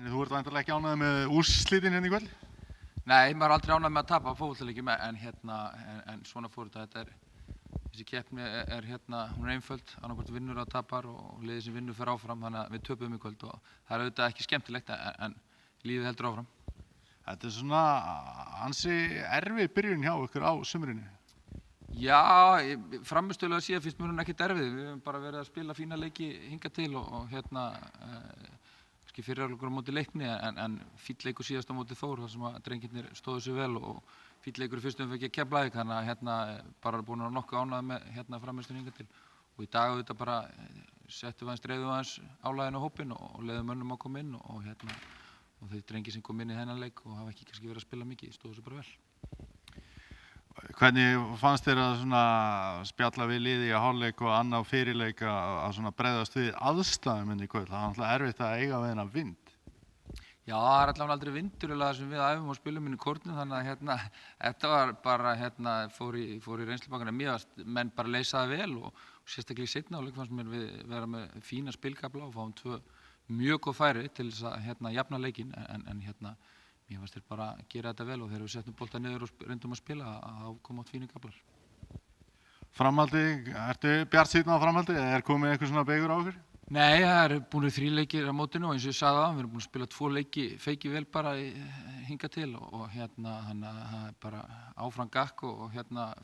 Þú ert væntanlega ekki ánægður með úrslitin hérna í kvöld? Nei, maður er aldrei ánægður með að tapa fótboltaleikjum en svona fór þetta. Þessi keppni hún er einföld, annaðhvort vinnur eða tapar og liðið sem vinnur fer áfram, þannig að við töpum í kvöld og það er auðvitað ekki skemmtilegt en lífið heldur áfram. Þetta er svona ansi erfið byrjun hjá ykkur á sumrinu. Já, frammistöðulega séð finnst mér hún ekkert erfið. Við höfum bara verið að spila fína leiki hingað til og kannski fyrri hálfleikur á móti Leikni en fínn leikur síðast á móti Þór þar sem að drengirnir stóðu sig vel og fínn leikur í fyrstu umferð gegn Keflavík, þannig að bara búin að vera nokkuð ánægður með frammistöðuna hingað til. Og í dag auðvitað bara settum við dreifðum aðeins álaginu á hópinn og leyfðum mönnum að koma inn og þeir drengir sem kom inn í þennan leik og hafa ekki kannski verið að spila mikið stóðu sig bara vel. Hvernig fannst þér að svona spjalla við liði í hálfleik og annað fyrirleik að svona bregðast við aðstæðum inn í kvöld? Það er náttúrulega erfitt að eiga við þennan vind. Já, það er allavega aldrei vindur sem við æfum og spilum inn í kórnum, þannig að þetta var bara fór í reynslubankana. Mér fannst menn bara leysa það vel og sérstaklega í seinni hálfleik fannst mér við vera með fína spilkafla og fáum 2 mjög góð færi til þess að jafna leikinn en mér fannst þeir bara gera þetta vel og þegar við settum boltann niður og reyndum að spila þá koma átt fínir kaflar. Framhaldi, ertu bjartsýnn á framhaldi eða er komið eitthvað svona beigur á ykkur? Nei, það eru búin 3 leikir á mótinu og eins og ég sagði við erum búin að spila 2 leiki feiki vel bara hingað til og þannig að það er bara áfram gakk og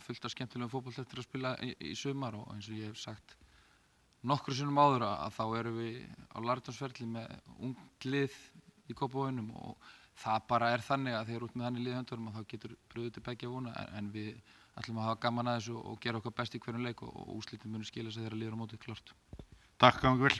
fullt af skemmtilegum fótbolta eftir að spila í sumar og eins og ég hef sagt nokkrum sinnum áður að þá erum við á lærdómsferli með ungt lið í Kópavoginum og það bara er þannig að þegar út með þannig lið í höndunum þá getur brugðið til beggja vona en við ætlum að hafa gaman að þessu og gera okkar best í hverjum leik og úrslitin munu skila sig þegar liður á mótið klárt. Takk, gangi vel.